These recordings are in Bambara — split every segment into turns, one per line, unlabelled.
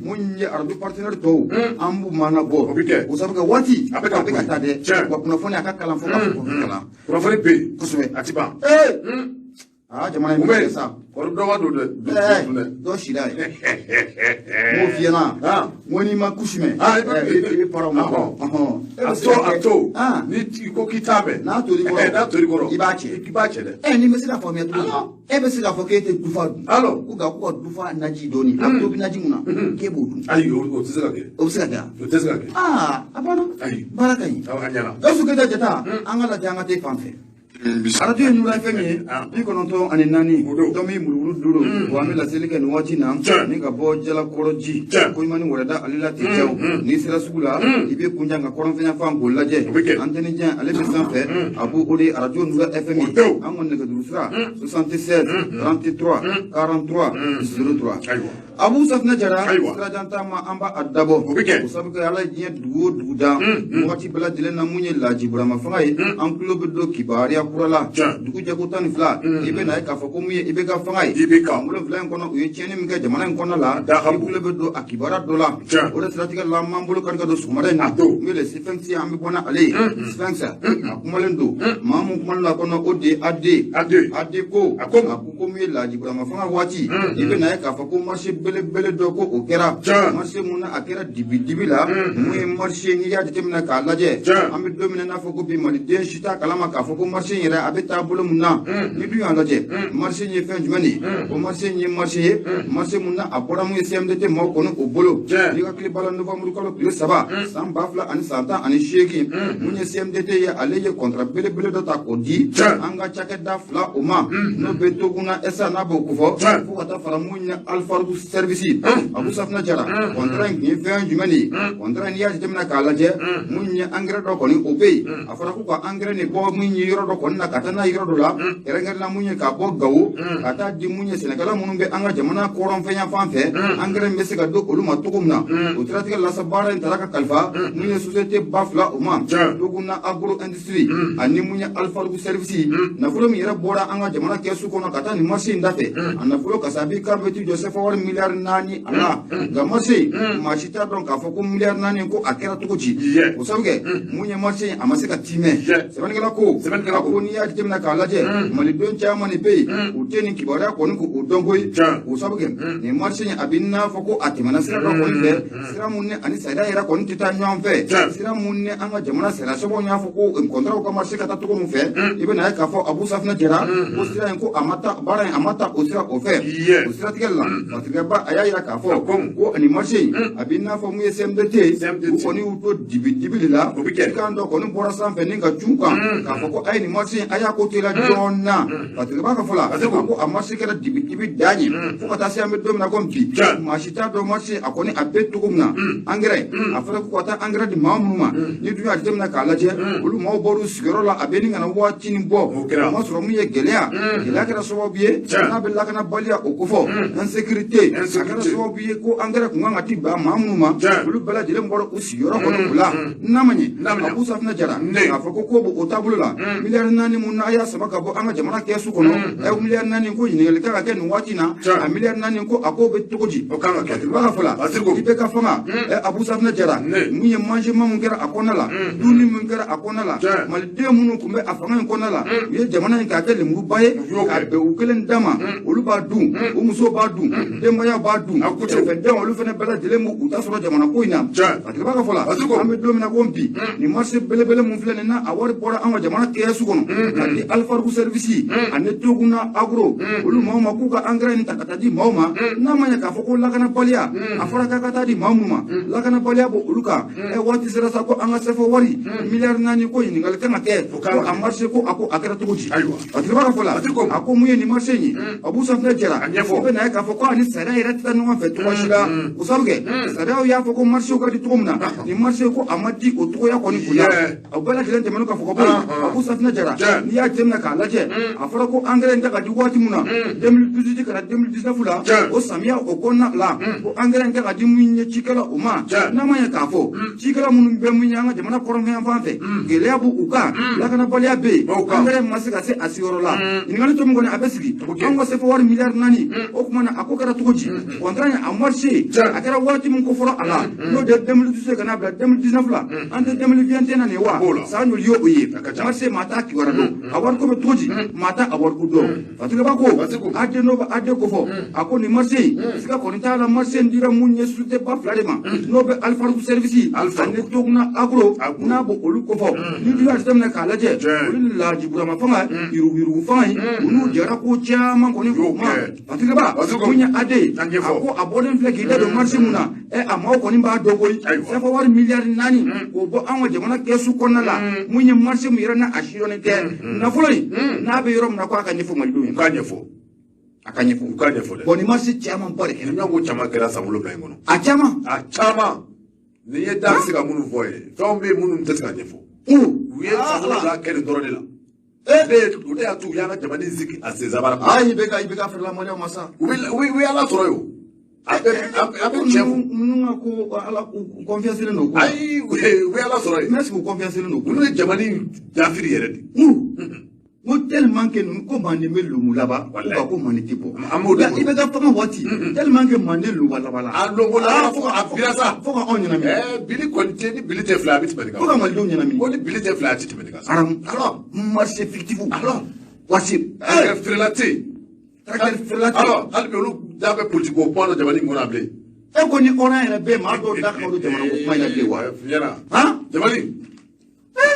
mun ye arabu partenaire to ambu mana bo o sabu ka wati abeka tade wa kuna foni aka kala fo ka fo kala
kuna foni be
kusube
atiba
jamana ni sa
ko do wa
do shida mo fiena woni ma kushime e para mo
ato ni ko kitabe
na to di goro
ibache de
ni mesira fo mi to e be sira fo ke te dufa
alo
ku ga ko dufa naji doni abdo bi naji muna ke bodu
ayi o tsaka ke
abano
ayi
baraka yi
anyala
do su ke da jata angala janga te fanfe aradio ni la femi ni kononto ani nani domi mululu duro wa mi la selike ni wati na ni ga bo jala koroji ko imani wala alila ti jaw ni sira sugula ibe kunja nga koron fenya fam bo laje anteni jan ale be sanfe abu odi aradio ni la femi amon ne ga duru sira 77 33 43 03 abu safna jara sira janta ma amba adabo ko sabu ka ala je dugo da wati bala dile na munye laji burama fangai an club do kibari kurala dugu jago tan fla ibe na ka fa ko mu ibe ga fangai ibe ka mulo fla kono u cheni mi ga jamana kono la ibe be do akibara do la o da strategique la mambulo kan ga do sumare na do mi le sifensi ambi bona ale sifensa akumalen do mamu kumal la kono ode ade ko akuko mi laji burama fanga wati ibe na ka fa ko marché bele do ko o kera marché muna akera dibi la mu marché ni ya detemna ka laje ambi domina na fa ko bi mali de shita kalama ka fa ko marché yera abeta bolo munna ni du yanga je marché ni fen jumani o marché ni marché munna abora mu CMDT mo kono o bolo ni ka kli bala novembre ko le saba sam bafla ani santa ani sheki munye CMDT ya aleye contrat bele do ta ko di anga chake da fla o ma no beto kuna esa na bo ko fo kata fara munye alfardu service abu safna jara contrat ni fen jumani contrat ni ya jetemna kala je munye engrais do ko ni o be afara ko engrais ni bo munye yoro do konna kata na yoro do la erengal na munye ka bo gawo kata di munye Senegal munun be anga jamana koron fenya fanfe engrais mbese ga do ko luma tukumna o tratika la sabara intaraka kalfa munye société bafla uma doguna agro industrie ani munye alfargu service na fulo mi yera bora anga jamana kesu kono kata ni marché ndafe ana fulo kasabi karbeti Joseph war milliard nani ala ga marché machita don ka foko milliard nani ko akera tukuji o sabge munye marché amaseka time sebanigala ko ni ya jemna ka laje mali don chama ni pay o teni kibara ko ni ko dongoy o sabge ni marché ni abinna foko atimana sira do ko ni sira munne ani saida era ko ni tita nyam fe sira munne anga jamana sira so nya foko en kontra ko marché kata to ko mu fe ibe na ka fo abu safna jera o sira en ko amata bara amata o sira o fe o sira tigella patriga ba aya ya ka fo ko ani marché abinna fo mu SMDT ko ni uto dibi la kan do ko ni bora san fe ni ga chuka ka fo ko ay ni marché aya ko tela jonna patriga ba ka fola ko a marché kala dibi dañi fo ka ta si ambe domina ko mpi machita do marché akoni abet to kumna engrais afara ko ta engrais di mamuma ni du ya demna ka laje ulu mo boru sigoro la abeni ngana wati ni bo mo soro mu ye gelea kara so biye na be la kana balia o ko fo insécurité akara so biye ko engrais ko ngati ba mamuma ulu bala jele mboro o sigoro ko la namanye abu safna jara afako ko bo o tabulu la milliard nani mun aya sabaka bo anga jamana kesu kono e milliard nani ko ni le ka ken wati na a milliard nani ko akobe tokoji o kanga ke ba fala ibe ka fama abu safna jara munye manje mamun kera akona la duni mun kera akona la mal de munu kumbe afanga kona la ye jamana ka ke le mu baye ka be u kelen dama olu ba du o muso ba du de maya ba du fe de olu fene bela jele mu uta soro jamana ko ina ba ka fala ambe domina ko mpi ni marché bele mun flene na awar bora anga jamana ke su kono di alfargu service ane toguna agro olu mama ku ka engrais ni takata di mama na manya ka foko la kana balia afara ka kata di mamuma la kana balia bo uluka e wati sera sa ko anga sefo wari milliard nani ko ni ngal kana ke ko a marché ko ako akara tukuji atiba ka fola ako muye ni marché ni abu safna jera be na ka foko ani sera ira tanu wa fetu washila usabge sera ya foko marché ko di tumna ni marché ko amadi o to ya ko ni kula abala jelen te manu ka foko abu safna jera ni ya temna ka laje afara ko engrais ndaka di wati muna 2018 kara 2019 la o samia o konna la o engrais ndaka di munye chikala uma na manya ka fo chikala munu be munya nga jamana koron fa fanfe gelea bu uka la kana balia be engrais masika se asioro la ingali to mngone abesigi ango se fo war milliard nani o kuma na akokara tukoji marché contrat a marché a kɛra waati min ko fɔlɔ a la n'o de 2012 kana bila 2019 la an tɛ 2021 na nin wa san joli y'o ye marché maa t'a kibaruya dɔn a wari ko bɛ cogo di maa t'a a wari ko dɔn Fatigaba ko ade ko fɔ a ko nin marché siga kɔni t'a la marché in dira mun ye société ba fila de ma n'o bɛ Alpha Service ani Toguna Agro n'a bɔ olu ko fɔ ni dun y'a jateminɛ k'a lajɛ olu Laji Burama fanga yurugu fanga ye olu jɛra ko caman kɔni k'o ma Fatigaba mun ye ade a ko a bɔlen filɛ k'i da don marché mun na a maaw kɔni b'a dɔn koyi safa wari miliyari 4 k'o bɔ an ka jamana kɛsu kɔnɔna la mun ye marché mun yɛrɛ n'a a siyɔnnen tɛ nafolo in n'a bɛ yɔrɔ min na ko a ka ɲɛfɔ malidenw ye
k'a ɲɛfɔ
a ka ɲɛfɔ
u k'a ɲɛfɔ dɛ
bon nin marché caman ba de kɛra
ɲɔgɔn ko caman kɛra san 7 in kɔnɔ
a caman
ni ye da se ka minnu fɔ ye fɛnw bɛ minnu tɛ se ka ɲɛfɔ u ye san 7 kɛ nin dɔrɔn de la o de y'a to u y'an ka jamana sigi a sen sabara
i bɛ ka fɛrɛla maliɲɛw ma sa
u ye ala sɔrɔ ye o a bɛ cɛ fɔ
minnu ka ko ala u confiance len don
ayi u ye ala sɔrɔ ye
mais est-ce que u confiance len don
olu ye jamana in dafiri yɛrɛ de
ko tellement que ninnu ko manden bɛ lomu laban ko manden tɛ bɔ i bɛ ka fanga waati tellement que manden lomu laban
a lomu laban fo a bira sa
fo ka anw ɲɛnamini
bili kɔni tɛ ni bili tɛ fila a bɛ tɛmɛ nin kan
fo ka malidenw ɲɛnamini
ko ni bili tɛ fila a tɛ tɛmɛ nin kan
alors marché fictif alors voici
feerela tɛ yen alors hali bi olu da bɛ politique o kuma na jamana in kɔnɔ a bilen
e ko ni hɔrɔnya yɛrɛ bɛ maa dɔw da ka olu jamana ko kuma in na bilen wa
jamana in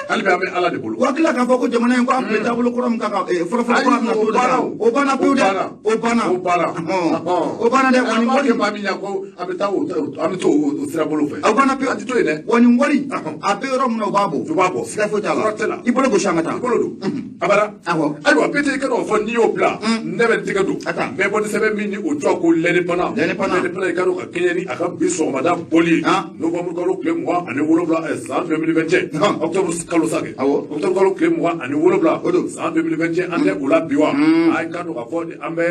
hali bi an bɛ ala de bolo
wa tila k'a fɔ ko jamana in ko an tun bɛ taabolo kɔrɔ min kan ka fɔlɔfɔlɔ kura bɛna t'o de kan o banna pewu dɛ o banna dɛ wa nin wari
maa min y'a ko an bɛ to o sira bolo fɛ
o banna pewu
an tɛ to yen dɛ
wa nin wari a bɛ yɔrɔ min na o b'a bɔ siga foyi t'a la i bolo gosi an ka taa
i bolo don abada ayiwa bɛɛ tɛ i ka n'o fɔ n'i y'o bila ne bɛ tigɛ don mɛ bɔ ni sɛbɛn min ni o tɔgɔ ko l'indépendant i ka n'o ka kɛɲɛ ni a ka bi sɔgɔmada boli novembre kalo tile 27 san 2021 octobre kalo sa kɛ octobre kalo tile 27 san 2021 an tɛ o la bi wa a ye ka dɔn k'a fɔ an bɛ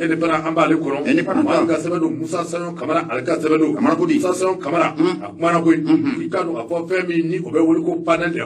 indépendant an b'ale kɔnɔ maa min ka sɛbɛn don Musa Saɲɔn Kamara ale ka sɛbɛn don Musa Saɲɔn Kamara a kumana koyi i ka dɔn k'a fɔ fɛn min ni o bɛ wele ko panel de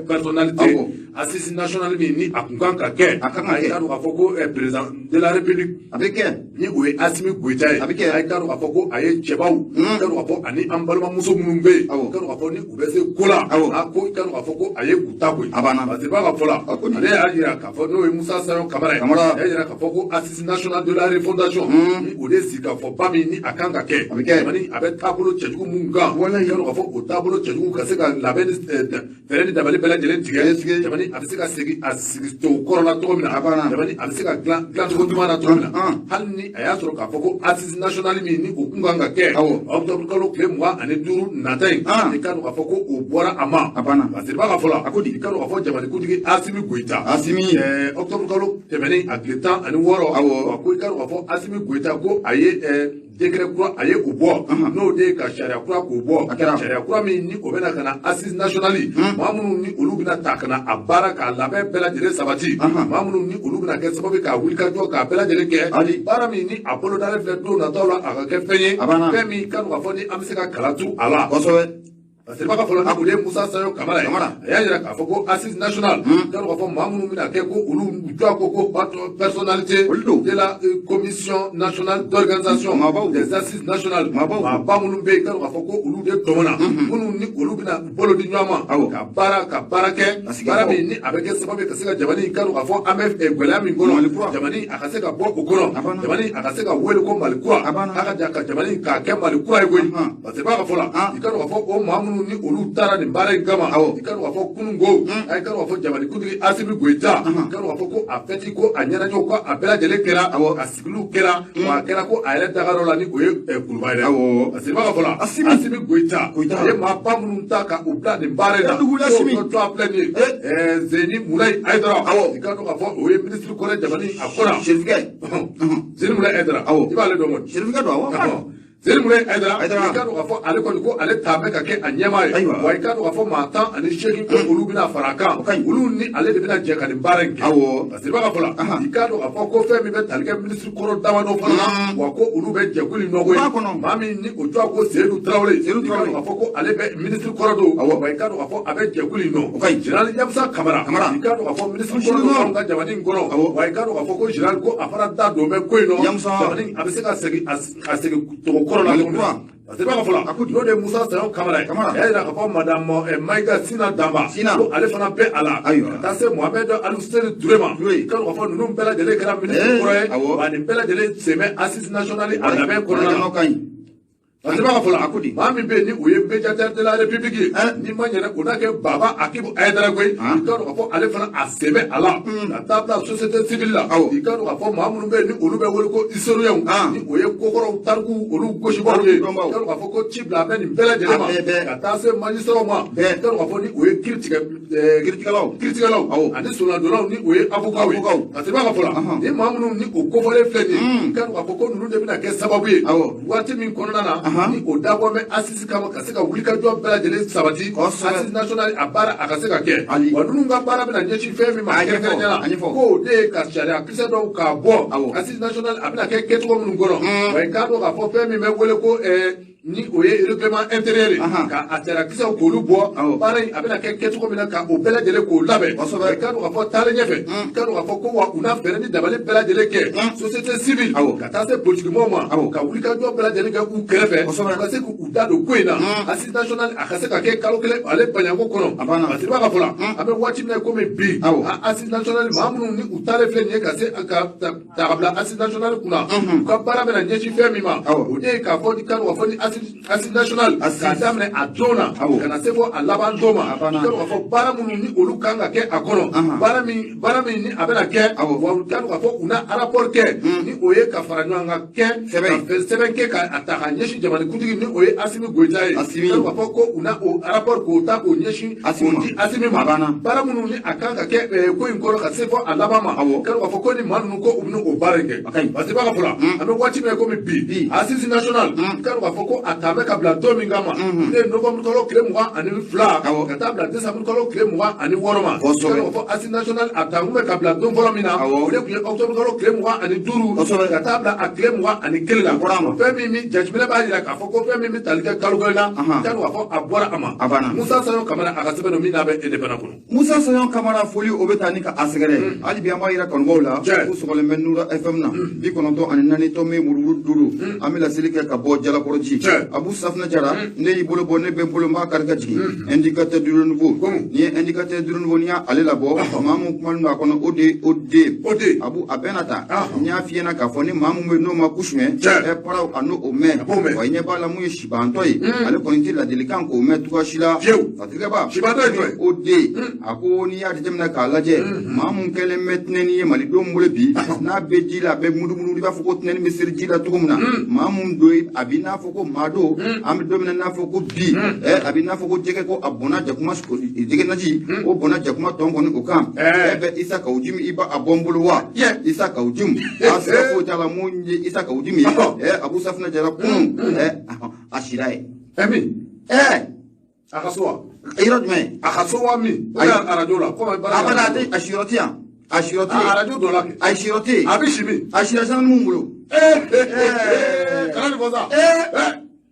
personnalité assise nationale min ni a kun kan ka kɛ a ye ka dɔn k'a fɔ ko président de la république
a bɛ kɛ
ni o ye Asimi Goyita ye a ye ka dɔn k'a fɔ ko a ye cɛbaw i ka dɔn k'a fɔ ani an balimamuso minnu bɛ yen i ka dɔn k'a fɔ ni u bɛ se ko la a ko i ka dɔn k'a fɔ ko a ye u ta koyi parce que b'a ka fɔ la ale y'a jira k'a fɔ n'o ye Musa Saɲɔn Kamara ye a y'a jira k'a fɔ ko assise nationale de la refondation ni o de sigi ka fɔ ba min ni a kan ka kɛ jamana a bɛ taabolo cɛjugu minnu kan i ka dɔn k'a fɔ o taabolo cɛjugu ka se ka labɛn ni fɛɛrɛ ni dabali bɛɛ lajɛlen tigɛ jamana a bɛ se ka segin a sigi to kɔrɔ la cogo min na jamana a bɛ se ka dilan cogo ɲuman na cogo min na hali ni a y'a sɔrɔ k'a fɔ ko assise nationale min ni o kun kan ka kɛ octobre kalo tile 25 nata in i ka dɔn k'a fɔ ko o bɔra a ma parce que b'a ka fɔ la i ka dɔn k'a fɔ jamanikuntigi Asimi Goyita octobre kalo tɛmɛnen a tile 16 ko i ka dɔn k'a fɔ Asimi Goyita ko a ye décret kura a ye o bɔ n'o de ye ka sariya kura k'o bɔ sariya kura min ni o bɛna ka na assise nationale maa minnu ni olu bɛna ta ka na a baara k'a labɛn bɛɛ lajɛlen sabati maa minnu ni olu bɛna kɛ sababu k'a wuli ka jɔ k'a bɛɛ lajɛlen kɛ baara min ni a bolo dalen filɛ don nataw la a ka kɛ fɛn ye fɛn min ka dɔn k'a fɔ ni an bɛ se ka kala tu a la parce que b'a ka fɔlɔ o de ye Musa Saɲɔn Kamara ye a y'a jira k'a fɔ ko assise nationale ka dɔn k'a fɔ maa minnu bɛna kɛ ko olu jɔ ko personnalité de la commission nationale d'organisation des assises nationales maa ba minnu bɛ yen ka dɔn k'a fɔ ko olu de tɔmɔna minnu ni olu bɛna bolo di ɲɔgɔn ma ka baara kɛ baara min ni a bɛ kɛ sababu ye ka se ka jamana in ka dɔn k'a fɔ an bɛ gɛlɛya min kɔnɔ jamana in a ka se ka bɔ o kɔnɔ jamana in a ka se ka wele ko Mali kura a ka ja ka jamana in k'a kɛ Mali kura ye koyi parce que b'a ka fɔ la i ka dɔn k'a fɔ o maa minnu ni olu taara nin baara in kama i ka dɔn k'a fɔ kununko a ka dɔn k'a fɔ jamanikuntigi Asimi Goyita i ka dɔn k'a fɔ ko a fɛti ko a ɲɛnajɛw ko a bɛɛ lajɛlen kɛra a sigiliw kɛra wa a kɛra ko a yɛrɛ dagarɔ la ni o ye Kuluba ye dɛ parce que b'a ka fɔ la Asimi Goyita a ye maa ba minnu ta ka u bila nin baara in na k'o to a filɛ nin ye Zeni Mulayi Hayidara i ka dɔn k'a fɔ o ye ministre kɔrɛ jamana a kɔnɔ Zeni Mulayi Hayidara i b'ale dɔn kɔni Seri Moulay Aïdara i ka dɔn k'a fɔ ale kɔni ko ale t'a bɛ ka kɛ a ɲɛmaa ye wa i ka dɔn k'a fɔ maa 10 ani 8 ko olu bɛna fara a kan olu ni ale de bɛna jɛ ka nin baara in kɛ parce que i b'a ka fɔ la i ka dɔn k'a fɔ ko fɛn min bɛ tali kɛ minisiri kɔrɔ damadɔ fana na wa ko olu bɛ jɛkulu in nɔgɔ ye maa min ni o tɔgɔ ko Seydou Traoré i ka dɔn k'a fɔ ko ale bɛ minisiri kɔrɔ don wa i ka dɔn k'a fɔ a bɛ jɛkulu in nɔ général Yamusa Kamara i ka dɔn k'a fɔ minisiri kɔrɔ don anw ka jamana in kɔnɔ wa i ka dɔn k'a fɔ ko général ko a fana da don bɛ ko in nɔ jamana in a bɛ se ka segin tɔgɔ kɔrɔ la tuguni parce que i b'a ka fɔ la n'o de ye Musa Saɲɔn Kamara ye a yira k'a fɔ madame Maïga Sina Damba ko ale fana bɛ a la ka taa se Mohamed Ali Hussein Touré ma i ka dɔn k'a fɔ ninnu bɛɛ lajɛlen kɛra minisiri kɔrɔ ye wa nin bɛɛ lajɛlen sen bɛ assise nationale a labɛn kɔnɔna na parce que i b'a ka fɔ la maa min bɛ yen ni o ye médiateur de la république ye n'i ma ɲinɛ o n'a kɛ Baba Akibu Aïdara koyi i ka dɔn k'a fɔ ale fana a sen bɛ a la ka taa bila société civile la i ka dɔn k'a fɔ maa minnu bɛ yen ni olu bɛ wele ko historien ni o ye kokɔrɔw tariku olu gosibaaw ye i ka dɔn k'a fɔ ko ci bila a bɛ nin bɛɛ lajɛlen ma ka taa se magistrat ma i ka dɔn k'a fɔ ni o ye kiiritigɛlaw ani soladonnaw ni o ye avocat ye parce que i b'a ka fɔ la ni maa minnu ni o kofɔlen filɛ nin ye i ka dɔn k'a fɔ ko ninnu de bɛna kɛ sababu ye waati min kɔnɔna na ni o dabɔ bɛ assise kama ka se ka wulikajɔ bɛɛ lajɛlen sabati assise nationale a baara a ka se ka kɛ wa ninnu ka baara bɛna ɲɛsin fɛn min ma kɛrɛnkɛrɛnnenya la ko de ye ka sariya kisɛ dɔw k'a bɔ assise nationale a bɛna kɛ kɛcogo minnu kɔnɔ wa i k'a dɔn k'a fɔ fɛn min bɛ wele ko ni o ye règlement intérieur ye ka a sariya kisɛw k'olu bɔ baara in a bɛna kɛ kɛcogo min na ka o bɛɛ lajɛlen k'o labɛn wa i k'a dɔn k'a fɔ taalen ɲɛfɛ i k'a dɔn k'a fɔ ko wa u na fɛɛrɛ ni dabali bɛɛ lajɛlen kɛ société civile ka taa se politikimɔgɔw ma ka wulikajɔ bɛɛ lajɛlen kɛ u kɛrɛfɛ u ka se k'u da don ko in na assise nationale a ka se ka kɛ kalo kelen ale baɲako kɔnɔ parce que i b'a ka fɔ la an bɛ waati min na komi bi assise nationale maa minnu ni u taalen filɛ nin ye ka se ka ta ka bila assise nationale kunna u ka baara bɛna ɲɛsin fɛn min ma o de ye k'a fɔ i ka dɔn k'a fɔ ni assise nationale k'a daminɛ a don na ka na se fɔ a laban don ma i ka dɔn k'a fɔ baara minnu ni olu kan ka kɛ a kɔnɔ baara min ni a bɛna kɛ wa i ka dɔn k'a fɔ u na rapport kɛ ni o ye ka fara ɲɔgɔn kan kɛ ka sɛbɛn kɛ ka ta ka ɲɛsin jamanikuntigi ni o ye Assimi Goïta ye i ka dɔn k'a fɔ ko u na o rapport k'o ta k'o ɲɛsin k'o di Assimi ma baara minnu ni a kan ka kɛ ko in kɔrɔ ka se fɔ a laban ma i ka dɔn k'a fɔ ko ni maa ninnu ko u bɛna o baara in kɛ parce que i b'a ka fɔ la an bɛ waati min na komi bi assise nationale i ka dɔn k'a fɔ ko a ta bɛ ka bila don min kama ne ye novembre kalo tile 22 ka taa bila décembre kalo tile 26 ma i ka dɔn k'a fɔ assise nationale a ta kun bɛ ka bila don fɔlɔ min na o de tun ye octobre kalo tile 25 ka taa bila a tile 21 la fɛn min jateminɛ b'a jira k'a fɔ ko fɛn min bɛ tali kɛ kalo kelen na i ka dɔn k'a fɔ a bɔra a ma Musa Saɲɔn Kamara a ka sɛbɛn don min n'a bɛ e de fana kɔnɔ
Musa Saɲɔn Kamara foli o bɛ taa ni ka a sɛgɛrɛ hali bi an b'a yira kanubaw la ko sɔgɔlen bɛ Nura FM na 94 tɔmi mururu 5 an bɛ laseli kɛ ka bɔ Jalakɔrɔji Abu Safina Jara ne y'i bolo bɔ ne bɛ n bolo n b'a kari ka jigin indicateur du renouveau n'i ye indicateur du renouveau n'i y'ale labɔ maa min kumalen don a kɔnɔ o de Abu a bɛɛ na ta n y'a f'i ɲɛna k'a fɔ ni maa min bɛ n'o ma kusumɛ paraw a n'o mɛn wa i ɲɛ b'a la mun ye sibantɔ ye ale kɔni tɛ ladilikan k'o mɛn cogoya si la fatigɛba o de a ko n'i y'a jateminɛ k'a lajɛ maa min kɛlen bɛ tɛnɛni ye malidenw bolo bi n'a bɛ ji la a bɛ munumunu i b'a fɔ ko tɛnɛni bɛ siri ji la cogo min na maa min don a b'i n'a fɔ ko maa don an bɛ don min na n'a fɔ ko bi a b'i n'a fɔ ko jɛgɛ ko a bɔnna jakuma jɛgɛ naji o bɔnna jakuma tɔn kɔni o kan bɛ Isa Kawujimi i b'a bɔ n bolo wa Isa Kawujimi a sera foyi t'a la mun ye Isa Kawujimi ye Abu Safina Jara kunun a sira ye
a ka so wa
yɔrɔ jumɛn
a ka so wa min o y'a arajo la komi
a tɛ a siyɔrɔ tɛ yan a siyɔrɔ tɛ
arajo dɔ la kɛ
a siyɔrɔ tɛ yen
a bɛ si min
a sira sanni mun bolo
kana nin fɔ sa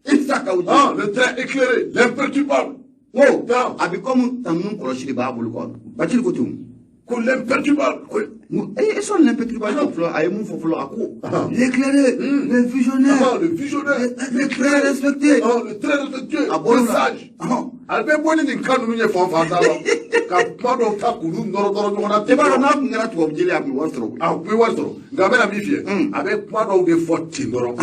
Isa Kawujimi
le très éclairé l'imperturbable
ko a bɛ komi tannu kɔlɔsi de b'a bolo kɔ Bacili ko ten
ko l'imperturbable
eso l'imperturbable fɔlɔ a ye mun fɔ fɔlɔ a ko l'éclairé le visionnaire le très respecté
le très respectueux
le
sage a bɛ bɔ ni nin kan ninnu ye fan fan ta la ka kuma dɔw ta k'olu nɔrɔ ɲɔgɔn na
i b'a dɔn n'a tun kɛra tubabu jeli a tun bɛ wari sɔrɔ
a tun bɛ wari sɔrɔ nka a bɛna min f'i ye a bɛ kuma dɔw de fɔ ten dɔrɔn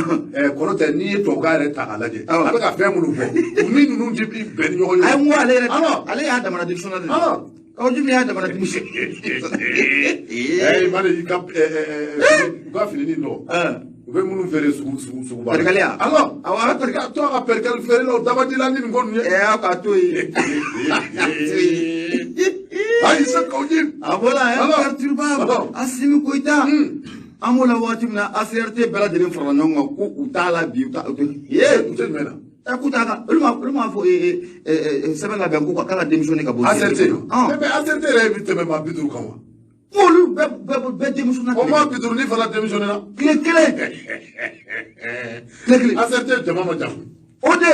kɔnɔ tɛ n'i ye tubabukan yɛrɛ ta k'a lajɛ a bɛ ka fɛn minnu fɔ u ni ninnu ti bɛn ni ɲɔgɔn ye
a ye n ko ale yɛrɛ ale y'a damana denmisɛnnin de Kawujimi y'a damana denmisɛnnin
mane i ka fini dɔn u bɛ minnu feere suguba
perikaliya
awɔ a bɛ to a ka perikali feere la o dabadila ni nin ko ninnu ye
aw k'a to yen
ayi Isa Kawujimi
a bɔra imperturbable Assimi Goïta amola waati min na ACRT bɛɛ lajɛlen farala ɲɔgɔn kan ko u t'a la bi u t'a écoute olu m'a fɔ sɛbɛn labɛn ko k'a ka démissionner ka bɔ
ACRT mais ACRT yɛrɛ bɛ tɛmɛ maa 50 kan wa
olu bɛɛ démissionner
o maa 50 ni fana démissionner na
tile kelen
ACRT jama ma jan
o de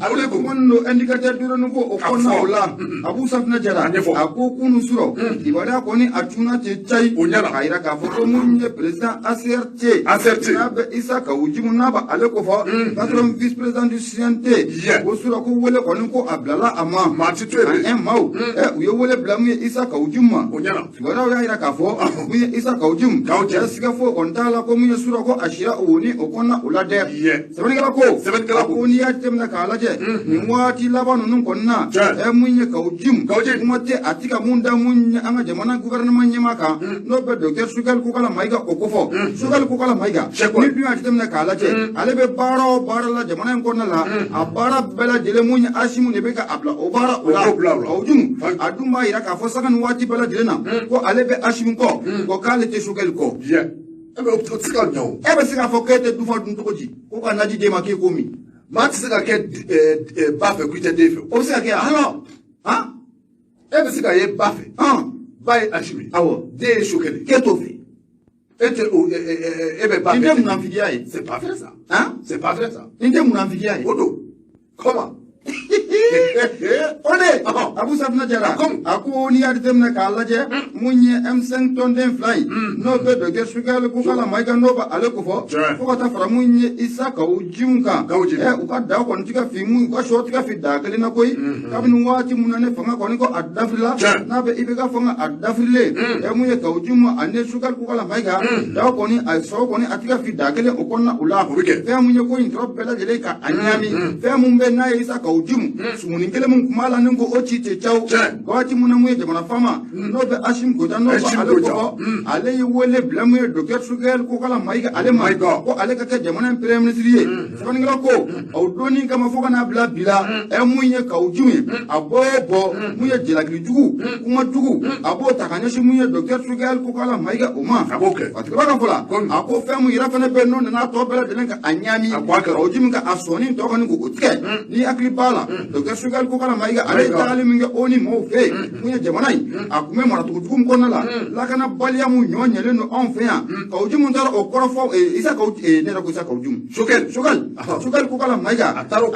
ale ko no indicateur duro no ko o konna o la Abu Safina Jara a ko kunu suro ibada ko ni atuna te chai ayira ka fo ko mun ye president ACRT na be Isa ka ujimu na ba ale ko fo patron vice president du CNT o suro ko wole ko ni ko ablala ama ma titwe en maw u ye wole blamu ye Isa ka ujimu ibada o ayira ka fo mu ye Isa ka ujimu ya siga fo on tala ko mu ye suro ko ashira o ni o konna o la de sebani kala ko ni ya temna ka laje ni wati labanu nun konna munye ka ujim kuma te atika munda munye anga jamana gouvernement nyema ka no be docteur Sugal ko kala maiga okofo Sugal ko kala maiga ni bi ati temna ka laje ale be baro la jamana konna la abara bela jele munye ashimu ne be ka abla o bara o ujim aduma ira ka fo sakan wati bela jele na ko ale be ashimu ko kale te Sugal ko
ebe o tsika nyawo
ebe sika fo kete du fo dun to ji ko ka naji de ma ke komi
maa ti se ka kɛ ba fɛ k'i tɛ den fɛ
o bɛ se ka kɛ alors
e bɛ se ka ye ba fɛ ba ye Asimi
awɔ
den ye Sokɛli
k'e t'o fɛ
e tɛ e bɛ ba fɛ
nin tɛ munafigiya ye
c'est pas vrai ça c'est pas vrai ça
nin tɛ munafigiya ye
o don comment
o de Abu Safina Jara a ko n'i y'a jateminɛ k'a lajɛ mun ye M5 tɔnden fila in n'o bɛ docteur Sugal ko kala Mayiga n'o bɛ ale ko fɔ fo ka taa fara mun ye Isa Kawo-Jim kan u ka da kɔni ti ka fin mun u ka sɔ ti ka fin da kelen na koyi kabini waati mun na ne fanga kɔni ko a dafirila n'a bɛ IBK fanga a dafirilen mun ye Kawo-Jim ani Sugal ko kala Mayiga da kɔni a sɔ kɔni a ti ka fin da kelen o kɔnɔna o la fɛn mun ye ko in tɔrɔ bɛɛ lajɛlen ka a ɲagami fɛn mun bɛ n'a ye Isa Kawo-Jim sumuni kelen mun kuma la ni ko o ci te caw waati mun na mun ye jamana fama n'o bɛ Ashim Goja n'o bɛ ale kɔkɔ ale ye wele bila mun ye docteur Sugal ko kala Mayiga ale ma ko ale ka kɛ jamana premier ministre ye sɛbɛnnikɛla ko o donni kama fo ka n'a bila bi la mun ye Kawo-Jim ye a bɔ mun ye jalakili jugu kuma jugu a b'o ta ka ɲɛsin mun ye docteur Sugal ko kala Mayiga o ma patigɛba ka fɔ la a ko fɛn mun yɛrɛ fana bɛ n'o nana tɔ bɛɛ lajɛlen ka a ɲami Kawo-Jim ka a sɔnni tɔ kɔni k'o tigɛ ni hakili b'a la docteur Sugal ko kala Mayiga ale tagali min kɛ o ni maaw fɛ yen mun ye jamana in a kun bɛ maracogojugu min kɔnɔna la lakanabaliya mun ɲɔ ɲɛlen don anw fɛ yan Kawo-Jim taara o kɔrɔfɔ Isa ne yɛrɛ ko Isa Kawo-Jim Sugal ko kala Mayiga a taara o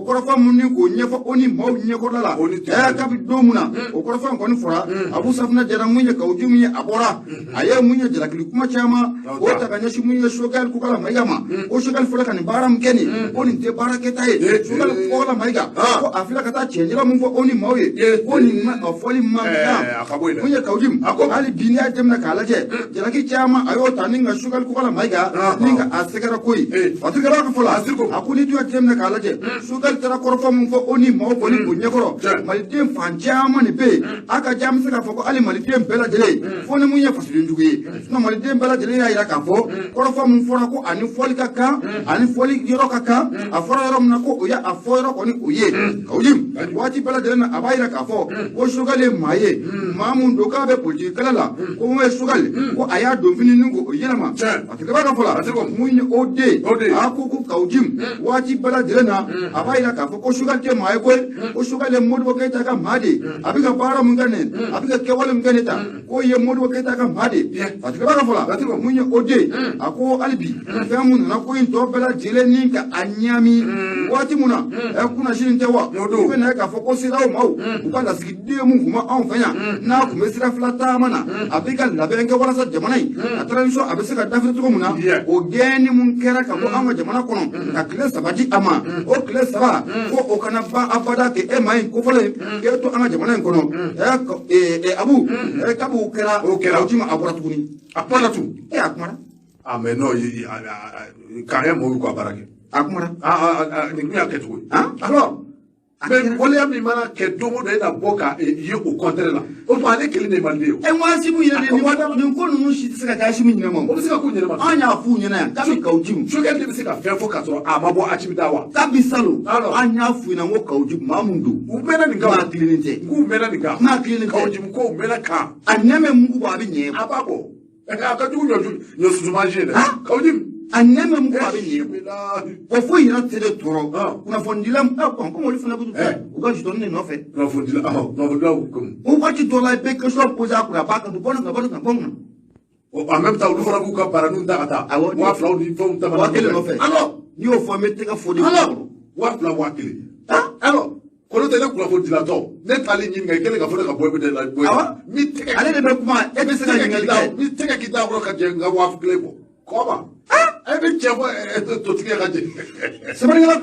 kɔrɔfɔ mun ni k'o ɲɛfɔ o ni maaw ɲɛkɔrɔla la kabi don mun na o kɔrɔfɔ in kɔni fɔra Abu Safina Jara mun ye Kawo-Jim ye a bɔra a ye mun ye jalakili kuma caman o ta ka ɲɛsin mun ye Sugal ko kala Mayiga ma o Sugal fɔra ka nin baara min kɛ nin ko nin tɛ baara kɛta ye Sugal ko kala Mayiga ko a filɛ ka taa cɛnjɛla mun fɔ o ni maaw ye ko nin a fɔli man kan mun ye Kawo-Jim hali bi n'i y'a jateminɛ k'a lajɛ jalaki caman a y'o ta ni ka Sugal ko kala Mayiga ni ka a sɛgɛrɛ ko ye patigɛla ka fɔ la a ko n'i dun y'a jateminɛ k'a lajɛ Sugal taara kɔrɔfɔ mun fɔ o ni maaw kɔni k'o ɲɛkɔrɔ maliden fan caman de bɛ yen a ka ca an bɛ se k'a fɔ ko hali maliden bɛɛ lajɛlen fo ni mun ye fasoden jugu ye maliden bɛɛ lajɛlen y'a jira k'a fɔ kɔrɔfɔ mun fɔra ko ani fɔli ka kan ani fɔli yɔrɔ ka kan a fɔra yɔrɔ min na ko o ye a fɔ yɔrɔ kɔni o ye Kawo-Jim waati bɛɛ lajɛlen na a b'a jira k'a fɔ ko Sugal ye maa ye maa mun don k'a bɛ politique kɛlɛ la ko mun ye Sugal ko a y'a don fini ni k'o yɛlɛma a tɛ kaba ka fɔ la mun ye o den a ko Kawo-Jim waati bɛɛ lajɛlen na a b'a jira k'a fɔ ko Sugal tɛ maa ye koyi ko Sugal ye Modibo Keyita ka maa de a bɛ ka baara mun kɛ nin a bɛ ka kɛwale mun kɛ nin ta k'o ye Modibo Keyita ka maa de a tɛ kaba ka fɔ la mun ye o den a ko hali bi fɛn mun nana ko in tɔ bɛɛ lajɛlen ni ka a ɲami waati mun na kunnasini tɛ wa u bɛ na k'a fɔ ko siraw maaw u ka lasigiden mun tun bɛ anw fɛ yan n'a tun bɛ sira fila taama na a bɛ ka labɛn kɛ walasa jamana in a transition a bɛ se ka dafiri cogo min na o gɛnni mun kɛra ka bɔ an ka jamana kɔnɔ ka tile 3 di a ma o tile 3 ko o kana ban abada kɛ e maa in kofɔlen k'e to an ka jamana in kɔnɔ Abu kabi o kɛra Kawo-Jim a bɔra tuguni
a kuma na tun
a kumara
mais non k'a kɛ mɔgɔw ka baara kɛ
a kumara
nin kun y'a kɛ cogo ye alors mais waleya min mana kɛ don o don e na bɔ ka ye o contraire la o tuma ale kelen de ye maliden ye o
n ko Asimu yɛrɛ de nin ko ninnu si tɛ se ka kɛ Asimu ɲɛnama
o bɛ se ka ko ɲɛnama
an y'a f'u ɲɛna yan kabi Kawo-Jim
Sugal de bɛ se ka fɛn fɔ k'a sɔrɔ a ma bɔ Asimi da wa
kabi salon an y'a f'u ɲɛna n ko Kawo-Jim maa mun don
u mɛnna nin kan
maa tilennen tɛ
k'u mɛnna nin kan
maa tilennen tɛ
Kawo-Jim ko u mɛnna kan
a nɛmɛ mugu bɔ a bɛ ɲɛ
a b'a bɔ ka jugu ɲɔ susumasi dɛ kawujimi
a nɛmɛ mun ko a bɛ ɲɛ o fo yɛrɛ tɛ de tɔɔrɔ kunnafonidila kɔmi olu fana bɛ u ka jitɔni de nɔfɛ
kunnafonidilaw komi
o waati dɔ la i bɛ question poser a kun a b'a kan bɔ nin kan bɔ nin kan bɔ nin kan
en même temps olu fana b'u ka baraninw ta ka taa 1000 ni fɛnw ta
wa kelen nɔfɛ alors n'i y'o fɔ n bɛ tɛgɛ fɔ de kɔrɔ
1000 1000 alors kolo tɛ ne kunnafonidilatɔ ne taali ɲininka i kɛlen ka fɔ ne ka bɔ i bɛ ne la bɔ
ale de bɛ kuma e bɛ se ka ɲininkali kɛ
ni tɛgɛ k'i da kɔrɔ ka jɛ n ka 1000 bɔ kɔma e bɛ cɛ fɔ totigi ka jɛ
sɛbɛnnikɛla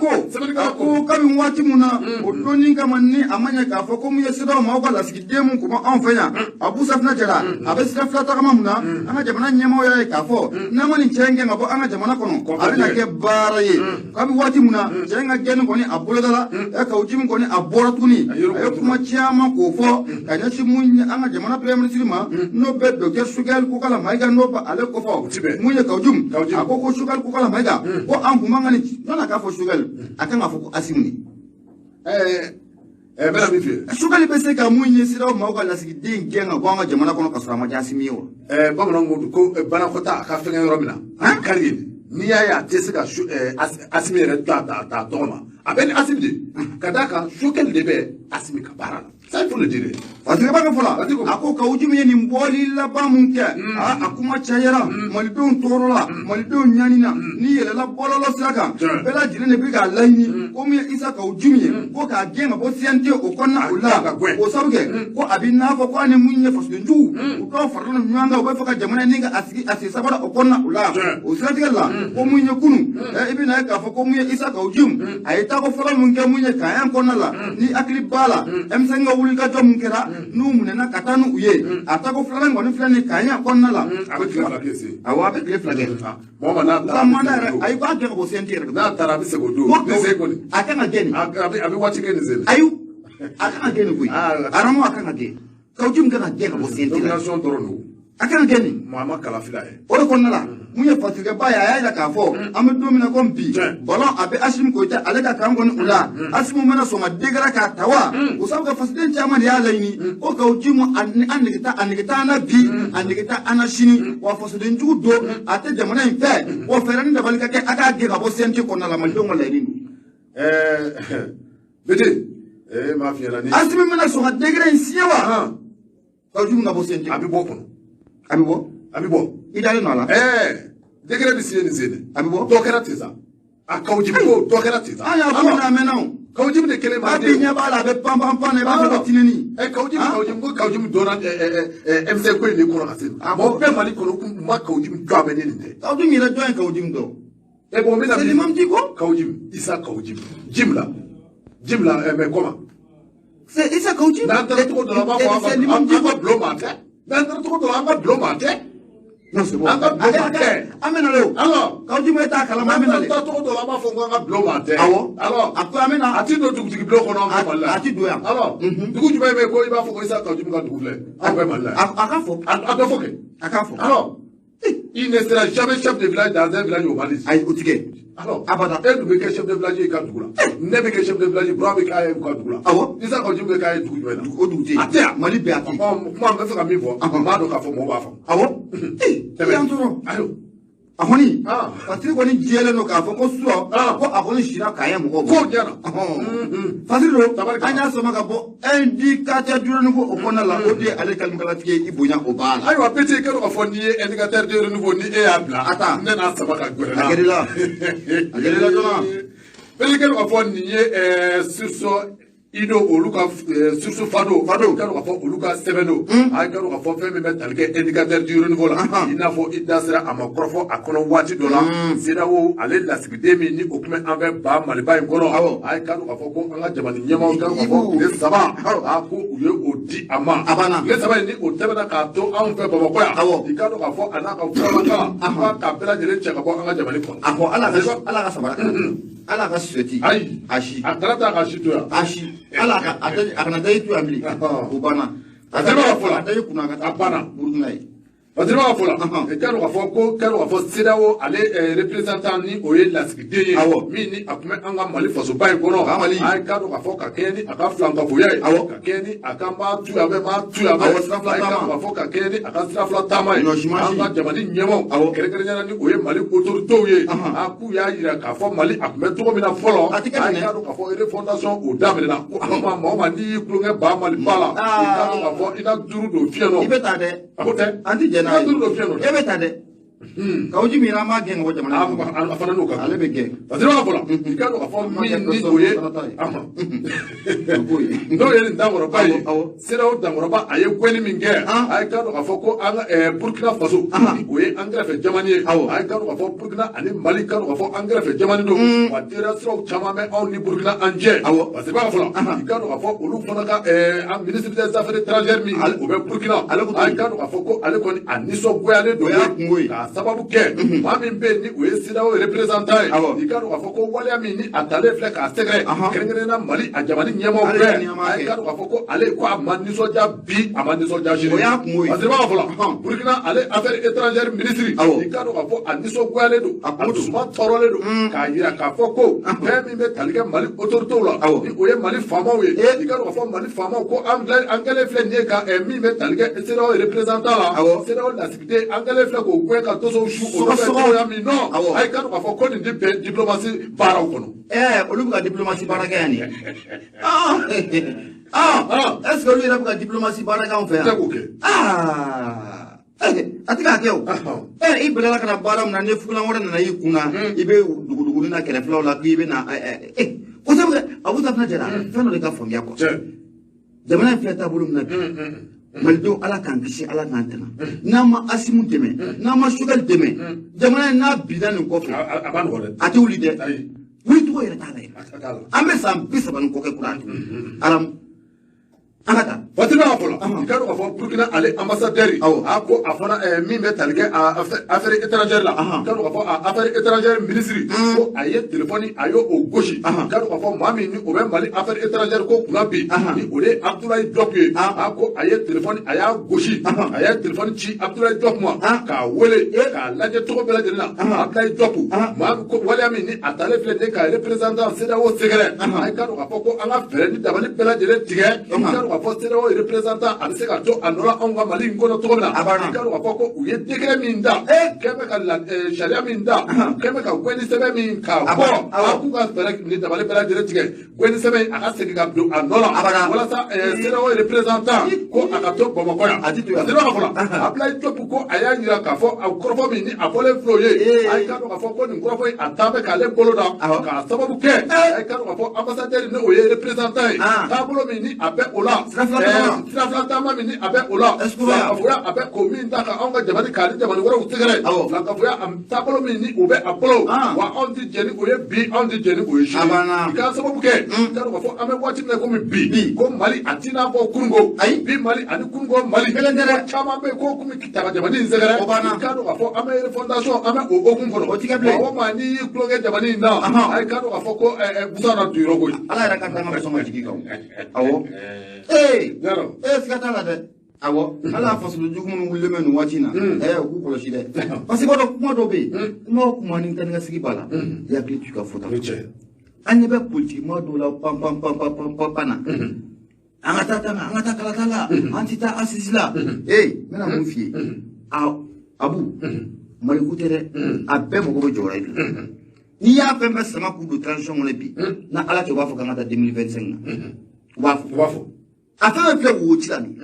ko kabini waati min na o donni kama ni a ma ɲɛ k'a fɔ ko mun ye siraw maaw ka lasigiden mun kun bɛ anw fɛ yan a b'u safinɛ jara a bɛ sira fila tagama mun na an ka jamana ɲɛmaaw y'a ye k'a fɔ n'an ma nin cɛ in gɛn ka bɔ an ka jamana kɔnɔ a bɛna kɛ baara ye kabini waati min na cɛ in ka gɛnni kɔni a boloda la Kawujimi kɔni a bɔra tuguni a ye kuma caman k'o fɔ ka ɲɛsin mun ye an ka jamana premier ministre ma n'o bɛ docteur Sukɛli Kokala Mayiga n'o bɛ ale kɔfɛ mun ye Kawujimi a ko Sukɛli Kokala Mayiga ko an kun man kan ni nana k'a fɔ Sukɛli a kan k'a fɔ ko Asimu de
bɛna min fɛ
Sukɛli bɛ se ka mun ye siraw maaw ka lasigiden gɛn ka bɔ an ka jamana kɔnɔ ka sɔrɔ a ma diya Asimi ye wa
bamananw ko banakɔta a ka fɛngɛ yɔrɔ min na kari ye n'i y'a ye a tɛ se ka Asimi yɛrɛ ta tɔgɔ ma a bɛ ni Asimi de ka d'a kan Sukɛli de bɛ Asimi ka baara la ça il faut le dire
parce que baka fɔla a ko Kawujimi ye nin bɔli laban mun kɛ a kuma cayara malidenw tɔɔrɔla malidenw ɲanina ni yɛlɛla bɔlɔlɔ sira kan bɛɛ lajɛlen de bɛ k'a laɲini ko min ye Isa Kawujimi ye ko k'a gɛn ka bɔ CNT o kɔnɔna o la o sabu kɛ ko a bɛ n'a fɔ ko ani mun ye fasodenjugu u dɔw farala ɲɔgɔn kan u bɛ fɛ ka jamana ni ka a sigi sabara o kɔnɔna o la o siratigɛ la ko mun ye kunun i bɛ na ye k'a fɔ ko mun ye Isa Kawujimi a ye tako fɔlɔ mun kɛ mun ye kayan kɔnɔna la ni hakili b'a la M5 ka wuli ka jɔ mun kɛra n'u minɛna ka taa n'u ye a tako filanan kɔni filɛ nin kayan kɔnɔna la
a bɛ tile fila kɛ se
awɔ a bɛ tile fila kɛ
mɔgɔ n'a taara
manda yɛrɛ ayi b'a gɛn ka bɔ CNT yɛrɛ
n'a taara a bɛ segin o don ne se kɔni
a kan ka gɛn nin
a bɛ waati kɛ nin se
ayi a kan ka gɛn nin koyi aramu a kan ka gɛn Kawujimi kan ka gɛn ka bɔ CNT la
domination dɔrɔn don
a kan ka gɛn nin
maa ma kala fila ye
o de kɔnɔna la mun ye fatigɛba ye a y'a jira k'a fɔ an bɛ don min na ko bi ballon a bɛ Asimi Koyita ale ka kan kɔni o la Asimu bɛna sɔn ka dégradé k'a ta wa o sabu kɛ fasoden caman de y'a laɲini ko Kawujimi a nege t'a an na bi a nege t'a an na sini wa fasodenjugu don a tɛ jamana in fɛ wa fɛɛrɛ ni dabali ka kɛ a k'a gɛn ka bɔ CNT kɔnɔna la malidenw ka laɲini don.
Bete m'a f'i ɲɛna ni
Asimi bɛna sɔn ka dégradé in siɲɛ wa Kawujimi ka bɔ CNT
a bɛ bɔ kɔnɔ
a bɛ bɔ
a bɛ bɔ
i dalen nɔ a la
degré bɛ siɲɛ nin sen dɛ
a bɛ bɔ
dɔ kɛra ten sa a Kawujimi ko dɔ kɛra ten sa
an y'a fɔ n'a mɛnna o
Kawujimi de kelen b'a
a bɛ ɲɛ b'a la a bɛ pan pan pan i b'a fɔ ko tinini
Kawujimi ko Kawujimi donna M5 ko in de kɔnɔ ka se mɔgɔ bɛɛ Mali kɔnɔ kun ma Kawujimi jɔ a bɛ ne nin tɛ
Kawujimi yɛrɛ jɔn ye Kawujimi dɔn
bon n bɛna
c'est l'imam Diko
Kawujimi Isa Kawujimi Jim la mais comment
c'est Isa Kawujimi
n'an taara cogo dɔ la an b'a fɔ an ka bulon maa tɛ n'an taara cogo dɔ la an ka bulon maa tɛ
non c'est bon
an ka bulon maa tɛ
an bɛ na le o
alors
Kawujimi e t'a kalama an bɛ na le
n'an taara cogo dɔ la an b'a fɔ ko an ka bulon maa tɛ
awɔ
alors
a ko an bɛ na
a ti don dugutigi bulon kɔnɔ an fɛ Mali la
a ti don yan
alors dugu jumɛn bɛ yen ko i b'a fɔ ko Isa Kawujimi ka dugu filɛ an fɛ Mali la
a ka fɔ
a bɛ fɔ kɛ
a k'a fɔ
alors il ne sera jamais chef de village dans un village au Mali
ayi o ti kɛ
alors
abada
e dun bɛ kɛ chef de village i ka dugu la ne bɛ kɛ chef de village Burama bɛ k'a ye u ka dugu la
awɔ
Isa Kawujimi bɛ k'a ye dugu jumɛn na
o dugu tɛ yen
a tɛ yan
Mali bɛɛ a tɛ yen
kuma n bɛ fɛ ka min fɔ n b'a dɔn k'a fɔ mɔgɔw b'a faamu
awɔ i y'an tɔɔrɔ
ayo
a kɔni Fasiri kɔni jɛlen don k'a fɔ ko surɔ ko a kɔni sira k'a ye mɔgɔw
ko ɲɛna
Fasiri don an y'a sama ka bɔ indicateur du renouveau o kɔnɔna la o de ye ale kalikalatigi ye i bonya o b'a la
ayiwa Bete i ka dɔn k'a fɔ n'i ye indicateur de renouveau ni e y'a bila
a ta
ne n'a sama ka gɛrɛ la
a gɛrɛla joona
Bete i ka dɔn k'a fɔ nin ye sursaut Ido olu ka sursaut Fado i ka dɔn k'a fɔ olu ka sɛbɛn don a ka dɔn k'a fɔ fɛn min bɛ tali kɛ indicateur du renouveau la i n'a fɔ i da sera a ma kɔrɔfɔ a kɔnɔ waati dɔ la CEDEAO ale lasigiden min ni o tun bɛ an fɛ ba Maliba in kɔnɔ a ka dɔn k'a fɔ ko an ka jamana ɲɛmaaw ka dɔn k'a fɔ tile 3 ko u ye o di a ma tile 3 in ni o tɛmɛna k'a to anw fɛ Bamakɔ yan i ka dɔn k'a fɔ a n'a ka furabakala k'a bɛɛ lajɛlen cɛ ka bɔ an ka jamana kɔnɔ
a fɔ ala ka sabara ala ka suɛti
ayi
ayi
a taara ta ka si to yan
ayi ala ka a kana da i to yan bilen o banna
a tɛmɛ ka fɔ la
a da i kunna ka taa
a banna
Burukina ye
parce que b'a fɔ la kalo ka fɔ CEDEAO ale représentant ni o ye lasigiden ye min ni a tun bɛ an ka Mali fasoba in kɔnɔ a ye kalo ka fɔ ka kɛɲɛ ni a ka filankafoya ye ka kɛɲɛ ni a ka maa tu a bɛ a ye kalo ka fɔ ka kɛɲɛ ni a ka sirafila taama ye an ka jamana ɲɛmaw kɛrɛnkɛrɛnnenya ni o ye Mali autorités ye a k'u y'a yira k'a fɔ Mali a tun bɛ cogo min na fɔlɔ a ye kalo ka fɔ refondation o daminɛna ko an ma maa o maa n'i y'i tulonkɛ ba Mali ba la i k'a dɔn k'a fɔ i ka juru don fiɲɛ nɔ i bɛ taa dɛ a ko tɛ an ti jɛn n'a ye e bɛ taa dɛ kaw ji min an b'a gɛn ka bɔ jamana a fana n'o kan ale bɛ gɛn parce que b'a fɔ la i ka dɔn k'a fɔ min ni o ye n'o ye nin dankɔrɔba ye CEDEAO dankɔrɔba a ye gɛnni min kɛ a ye k'a dɔn k'a fɔ ko an ka Burkina Faso o ye an kɛrɛfɛ jamana ye a ye k'a dɔn k'a fɔ Burkina ani Mali k'a dɔn k'a fɔ an kɛrɛfɛ jamana don wa teriya siraw caman bɛ anw ni Burkina an cɛ parce que b'a fɔ la i k'a dɔn k'a fɔ olu fana ka ministre des affaires étrangères min o bɛ Burkina a ye k'a dɔn k'a fɔ ko ale kɔni a nisɔngoyalen don k'a sababu kɛ maa min bɛ yen ni o ye CEDEAO représentant ye i k'a dɔn k'a fɔ ko waleya min ni a talen filɛ k'a sɛgɛrɛ kɛrɛnkɛrɛnnenya Mali a jamana ɲɛmaaw bɛɛ a ye k'a dɔn k'a fɔ ko ale ko a ma nisɔndiya bi a ma nisɔndiya sini parce que b'a fɔ la Burkina ale affaires étrangères ministre i k'a dɔn k'a fɔ a nisɔngoyalen don a dusuma tɔɔrɔlen don k'a yira k'a fɔ ko fɛn min bɛ tali kɛ Mali autorités la ni o ye Mali faamaw ye i k'a dɔn k'a fɔ Mali faamaw ko an kɛlen filɛ nin ye ka min bɛ tali kɛ CEDEAO représentant la CEDEAO lasigiden an kɛlen filɛ k'o gɛn ka toso su o bɛ tɔgɔya min non a ye k'a dɔn k'a fɔ ko nin tɛ bɛn diplomasi baaraw kɔnɔ olu bɛ ka diplomasi baara kɛ yan nin est-ce que olu yɛrɛ bɛ ka diplomasi baara kɛ anw fɛ yan tɛ k'o kɛ a tɛ k'a kɛ o i bilala ka na baara min na ni fugulan wɛrɛ nana y'i kun na i bɛ duguduguni na kɛrɛfɛlaw la k'i bɛ na kosɛbɛ a b'u ta fana jɛra fɛn dɔ de ka faamuya kɔ jamana in filɛ taabolo min na bi Malidenw ala k'an kisi ala k'an tɛmɛ n'an ma Asimu dɛmɛ n'an ma Choguel dɛmɛ jamana in n'a binna nin kɔfɛ a tɛ wuli dɛ wuli tɔgɔ yɛrɛ t'a la yɛrɛ an bɛ san 30 ni kɔ kɛ kuran aramu an ka taa waati b'a fɔ la i ka dɔn k'a fɔ Burkina ale ambassadeur a ko a fana min bɛ tali kɛ affaires étrangères la i ka dɔn k'a fɔ affaires étrangères ministre ko a ye téléphone a y'o gosi i ka dɔn k'a fɔ maa min ni o bɛ Mali affaires étrangères ko kunna bi ni o de ye Abdoulaye Diop ye a ko a ye téléphone a y'a gosi a ye téléphone ci Abdoulaye Diop ma k'a wele k'a lajɛ cogo bɛɛ lajɛlen na Abdoulaye Diop maa ko waleya min ni a talen filɛ nin ka représentant CEDEAO sɛgɛrɛ a ye k'a dɔn k'a fɔ ko an ka fɛɛrɛ ni dabali bɛɛ lajɛlen tigɛ fɔ CEDEAO représentant a bɛ se ka to a nɔ la anw ka Mali in kɔnɔ cogo min na i ka dɔn k'a fɔ ko u ye décret min da k'ɛ bɛ ka sariya min da k'ɛ bɛ ka gɛnni sɛbɛn min k'a bɔ a k'u ka fɛɛrɛ ni dabali bɛɛ lajɛlen tigɛ gɛnni sɛbɛn a ka segin ka don a nɔ la walasa CEDEAO représentant ko a ka to Bamakɔ yan a tɛ to yan a fɔ la Abdoulaye Diop ko a y'a yira k'a fɔ a kɔrɔfɔ min ni a fɔlen filɛ o ye a ye k'a dɔn k'a fɔ ko nin kɔrɔfɔ in a taa bɛ k'ale bolo da k'a sababu kɛ a ye k'a dɔn k'a fɔ ambassadeur ni o ye représentant ye taabolo min ni a bɛ o la sirafila taama min ni a bɛ o la filankafoya a bɛ ko min da kan anw ka jamana k'a di jamana wɛrɛw sɛgɛrɛ filankafoya taabolo min ni o bɛ a bolo wa anw tɛ jɛn ni o ye bi anw tɛ jɛn ni o ye sini k'a sababu kɛ i ka dɔn k'a fɔ an bɛ waati min na komi bi ko Mali a t'i n'a fɔ kununko bi Mali ani kununko Mali caman bɛ yen ko komi taga jamana in sɛgɛrɛ i ka dɔn k'a fɔ an bɛ refondation an bɛ o hukumu kɔnɔ maa o maa n'i y'i tulonkɛ jamana in na a ye k'a dɔn k'a fɔ ko busan na tuyɔrɔ koyi ala yɛrɛ ka kan ka sɔn ka jigin kan awɔ siga t'a la dɛ awɔ ala fasolo jugu minnu wulilen bɛ nin waati in na u k'u kɔlɔsi dɛ parce que kuma dɔ bɛ yen kuma o kuma ni taa ni ka sigi b'a la i hakili to i ka fɔta an ɲɛ bɛ politiki maa dɔw la pan na an ka taa tanga an ka taa kalata la an tɛ taa asisi la n bɛna mun f'i ye abu Maliku tɛ dɛ a bɛɛ mago bɛ jɔyɔrɔ ye bi n'i y'a fɛn bɛɛ sama k'u don transition kɔnɔ bi na ala cɛ u b'a fɔ k'an ka taa 2025 na u b'a fɔ a fɛn filɛ wo ci la nin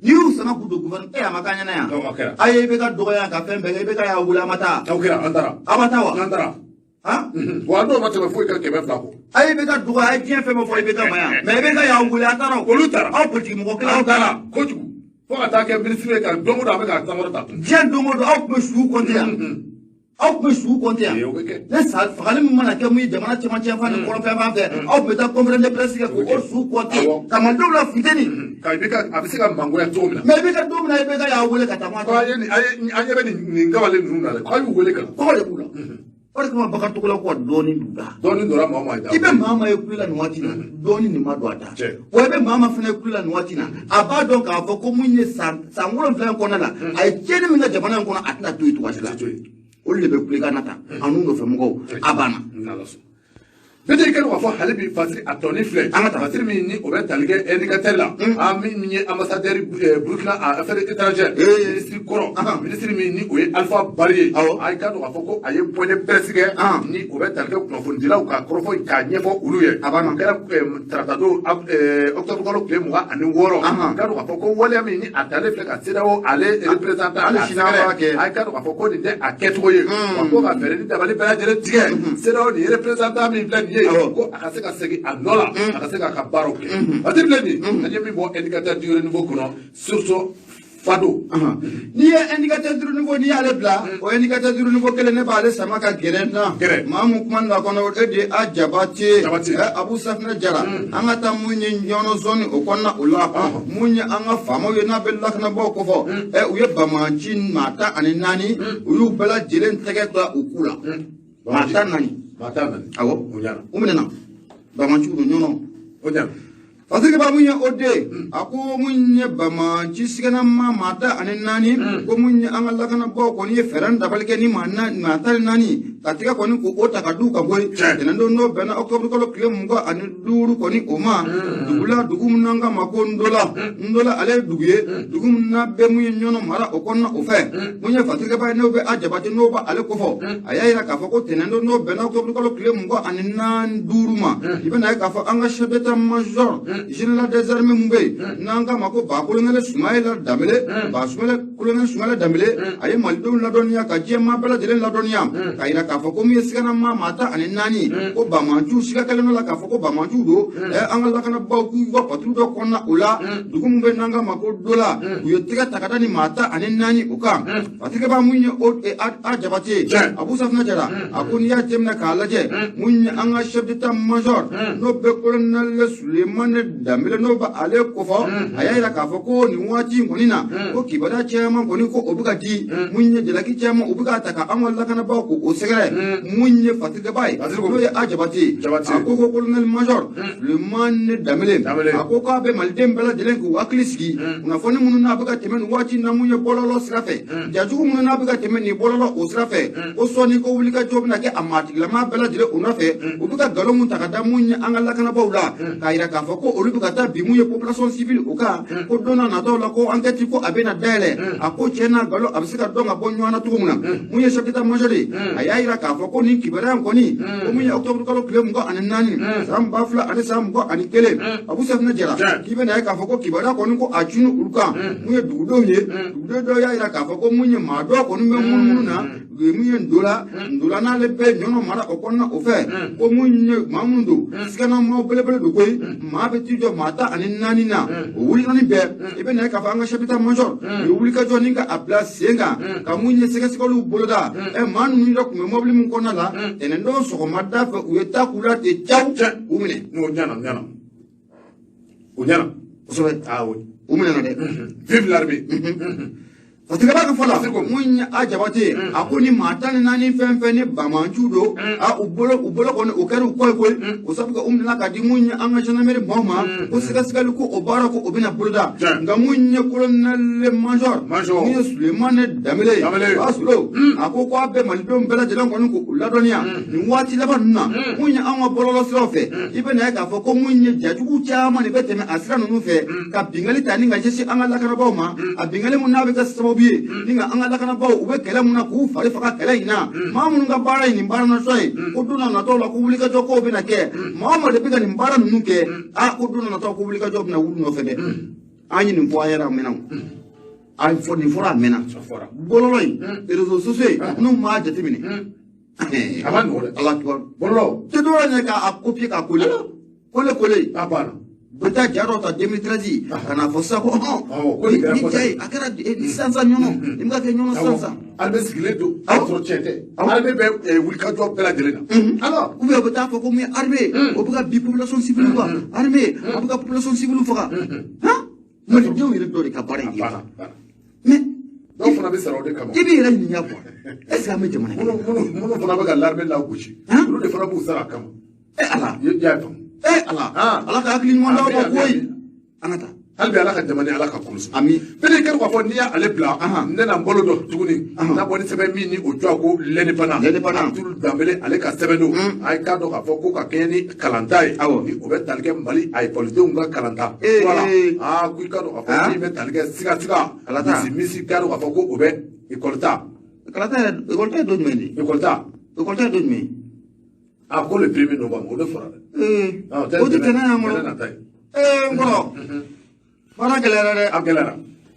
n'i y'u sama k'u don gouvernement a ma k'an ɲɛna yan a ye i bɛ ka dɔgɔya ka fɛn bɛɛ kɛ i bɛ ka y'a wuli a ma taa an taara a ma taa wa an taara wa a dɔw ma tɛmɛ foyi ka 200 kɔ a ye i bɛ ka dɔgɔya a ye diɲɛ fɛn bɛɛ fɔ i bɛ ka ma yan mais i bɛ ka y'a wuli a taara olu taara aw politiki mɔgɔ kelen aw taara kojugu fo ka taa kɛ ministre ye ka don o don a bɛ ka tangɔrɔ ta diɲɛ don o don aw tun bɛ suw compter yan aw tun bɛ suw compter yan ne fagali min mana kɛ mun ye jamana cɛmancɛ fan ni kɔrɔnfɛn fan fɛ aw tun bɛ taa conférence de presse kɛ k'o suw compter ka malidenw la funteni a bɛ se ka mangoya cogo min na mais i bɛ ka don min na i bɛ ka y'a wele ka taa ma an ɲɛ bɛ nin gawale ninnu na dɛ k'aw y'u wele ka na kɔgɔ de b'u la
o de kama bakatogola ko dɔɔni duga
dɔɔni dɔra maa ma
i bɛ maa ma ye kula nin waati na dɔɔni nin ma don a da wa i bɛ maa ma fana kula nin waati na a b'a dɔn k'a fɔ ko mun ye san 7 in kɔnɔna la a ye tiɲɛni min kɛ jamana in kɔnɔ a tɛna to yen cogoya si la olu de bɛ kulekan na tan an'u nɔfɛ mɔgɔw a banna
Bete kɛ k'a fɔ hali bi Fasiri a tɔni filɛ Fasiri min ni o bɛ tali kɛ indicateur la min ye ambassadeur Burkina à affaires étrangères ministre kɔrɔ ministre min ni o ye Alpha Bari ye a ka dɔn k'a fɔ ko a ye point de presse kɛ ni o bɛ tali kɛ kunnafonidilaw ka kɔrɔfɔ k'a ɲɛfɔ olu ye a kɛra tarata don octobre kalo tile 26 ka dɔn k'a fɔ ko waleya min ni a talen filɛ ka CEDEAO ale représentant a ka dɔn k'a fɔ ko nin tɛ a kɛcogo ye ko ka fɛɛrɛ ni dabali bɛɛ lajɛlen tigɛ CEDEAO nin ye représentant min filɛ ko a ka se ka segin a nɔ la a ka se k'a ka baaraw kɛ a tɛ filɛ nin an ye min bɔ indicateur du haut niveau kɔnɔ surtout fado n'i ye indicateur du haut niveau n'i y'ale bila o indicateur du haut niveau kelen ne b'ale sama ka gɛrɛ na maa mun kuma na kɔnɔ o de a Jabate Abu Safina Jara an ka taa mun ye ɲɔnɔ zone o kɔnɔna o la mun ye an ka faamaw ye n'a bɛ lakanabaaw kɔfɔ u ye Bamaji maa 14 u y'u bɛɛ lajɛlen tɛgɛ da u ku la maa 14 awɔ o minɛna Bamaji do ɲɔnɔ parce que ba mun ye o de a ko mun ye Bamaji sigɛnama maa 14 ko mun ye an ka lakanabaaw kɔni ye fɛɛrɛ dabali kɛ ni maa 14 ka tigɛ kɔni ko o ta ka du ka bɔ yen tɛnɛndon n'o bɛnna octobre kalo tile 25 kɔni o ma dugula dugu min n'an ka ma ko Ndola ale ye dugu ye dugu min na bɛɛ mun ye ɲɔnɔ mara o kɔnɔna o fɛ mun ye Fatirikɛba ye n'o bɛ a Jabate n'o bɛ ale kɔfɔ a y'a yira k'a fɔ ko tɛnɛndon n'o bɛnna octobre kalo tile 25 ma i bɛna ye k'a fɔ an ka chef d'état major général des armées mun bɛ yen n'an ka ma ko ba kolonɛle Sumayila Danbele ba kolonɛle Sumayila Danbele a ye malidenw ladɔnniya ka diɲɛmaa bɛɛ lajɛlen ladɔnniya k'a yira k'a fɔ ko min ye sigɛnama maa 14 ko Bamajiw siga kɛlen dɔ la k'a fɔ ko Bamajiw don an ka lakanabaaw k'u ka patrouille dɔ kɔnɔna o la dugu min bɛ n'an ka ma ko Dola u ye tɛgɛ ta ka da ni maa 14 o kan Fatirikɛba mun ye a Jabate Abu Safina Jara a ko n'i y'a jateminɛ k'a lajɛ mun ye an ka chef d'état major n'o bɛ colonel Sulemani Danbele n'o bɛ ale kɔfɔ a y'a yira k'a fɔ ko nin waati in kɔni na ko kibaruya caman kɔni ko o bɛ ka di mun ye jalaki caman u bɛ ka ta ka an ka lakanabaaw ko o sɛgɛrɛ mun ye Fatirikɛba ye n'o ye a Jabate a ko ko colonel major Sulemani Danbele a ko k'a bɛ maliden bɛɛ lajɛlen k'u hakili sigi kunnafoni minnu n'a bɛ ka tɛmɛ nin waati in na mun ye bɔlɔlɔ sira fɛ jajugu minnu n'a bɛ ka tɛmɛ nin bɔlɔlɔ o sira fɛ ko sɔnni ko wulikajɔ bɛna kɛ a maatigilama bɛɛ lajɛlen o nɔfɛ u bɛ ka nkalon mun ta ka da mun ye an ka lakanabaaw la k'a yira k'a fɔ ko olu bɛ ka taa bi mun ye population civile o kan ko don n'a nataw la ko enquête ko a bɛna dayɛlɛ a ko tiɲɛ n'a nkalon a bɛ se ka dɔn ka bɔ ɲɔgɔn na cogo min na mun ye chef d'état major ye a y'a yira k'a fɔ ko nin kibaruya in kɔni ko mun ye octobre kalo tile 24 san 2000 ani san 21 Abu Safina Jara k'i bɛna ye k'a fɔ ko kibaruya kɔni ko a cunni olu kan mun ye dugudenw ye dugudenw dɔw y'a yira k'a fɔ ko mun ye maa dɔw kɔni bɛ munumunu na u ye mun ye Ndola n'ale bɛ ɲɔnɔ mara o kɔnɔna o fɛ ko mun ye maa minnu don sigɛnamaw belebele don koyi maa bɛ t'i jɔ maa 14 na o wulila ni bɛɛ i bɛna ye k'a fɔ an ka chef d'état major u ye wulikajɔ ni ka a bila sen kan ka mun ye sɛgɛsɛgɛliw boloda maa ninnu yɛrɛ tun bɛ mɔbili min kɔnɔna la tɛnɛndon sɔgɔmada fɛ u ye taa k'u la ten caw u minɛ o ɲana kosɛbɛ u minɛna dɛ vive l'armée Fatirikɛba ka fɔ la mun ye a Jabate a ko ni maa 14 fɛn fɛn ni Bamajiw don u bolo kɔni o kɛra u kɔ ye koyi o sabu kɛ u minɛna ka di mun ye an ka gendarmerie maaw ma ko sɛgɛsɛgɛli ko o baara ko o bɛna boloda nka mun ye colonel major mun ye Sulemani Danbele o Sulo a ko k'a bɛ malidenw bɛɛ lajɛlen kɔni k'u ladɔnniya nin waati laban ninnu na mun ye an ka bɔlɔlɔ siraw fɛ i bɛna ye k'a fɔ ko mun ye jajugu caman de bɛ tɛmɛ a sira ninnu fɛ ka bingali ta ni ka ɲɛsin an ka lakanabaaw ma a bingali mun n'a bɛ kɛ sababu ye ni ka an ka lakanabaaw u bɛ kɛlɛ mun na k'u fari faga kɛlɛ in na maa minnu ka baara ye nin baara nasɔn ye ko don n'a nataw la ko wulikajɔ kow bɛna kɛ maa o maa de bɛ ka nin baara ninnu kɛ ko don n'a nataw ko wulikajɔ bɛna wuli nɔfɛ dɛ an ye nin fɔ an yɛrɛ a mɛnna o nin fɔra a mɛnna bɔlɔlɔ in réseaux sociaux ye n'u m'a jateminɛ a ma nɔgɔ dɛ Ala kibaru bɔlɔlɔ tɛ dɔwɛrɛ ye k'a copier k'a coller a banna bɛ taa ja dɔ ta 2013 ka na fɔ sisan ko ni ja ye a kɛra ni sisan ɲɔnɔ ni bɛ ka kɛ ɲɔnɔ sisan ale bɛ sigilen don entretien tɛ ale bɛ wulikajɔ bɛɛ lajɛlen na alors ou bien o bɛ taa fɔ ko min ye armée o bɛ ka bi population civile kan armée a bɛ ka population civile faga malidenw yɛrɛ dɔ de ka baara in ye mais dɔw fana bɛ sara o de kama.
I b'i yɛrɛ ɲininka quoi est-ce que an bɛ jamana kelen
minnu fana bɛ ka l'armée lagosi olu de fana b'u sara a kama.
Ala
i y'a faamu.
Ala Ala ka hakili ɲuman d'aw ma koyi an ka taa
hali bi Ala ka jamana Ala ka kɔlɔsi.
Ami
bɛɛ kɛra k'a fɔ n'i y'ale bila n tɛna n bolo dɔn tuguni n'a bɔ ni sɛbɛn min ni o jɔ ko l'indépendant Tulu Danbele ale ka sɛbɛn don a ye k'a dɔn k'a fɔ ko ka kɛɲɛ ni kalanta ye ni o bɛ tali kɛ Mali a ekɔlidenw ka kalanta voilà ko i ka dɔn k'a fɔ min bɛ tali kɛ siga misi k'a dɔn k'a fɔ ko o bɛ kalanta
ye don jumɛn de
écolta
ye don jumɛn
a ko le 1er novembre o de fɔra dɛ
o tɛ tɛnɛ yan kɔrɔ n kɔrɔ fana gɛlɛyara dɛ
a gɛlɛyara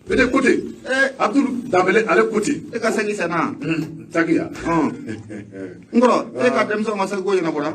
bɛ de côté Abdul Danbele ale côté
e ka segin sɛnɛ
sakiya
n kɔrɔ e ka denmisɛnw ma segin ko ɲɛnabɔra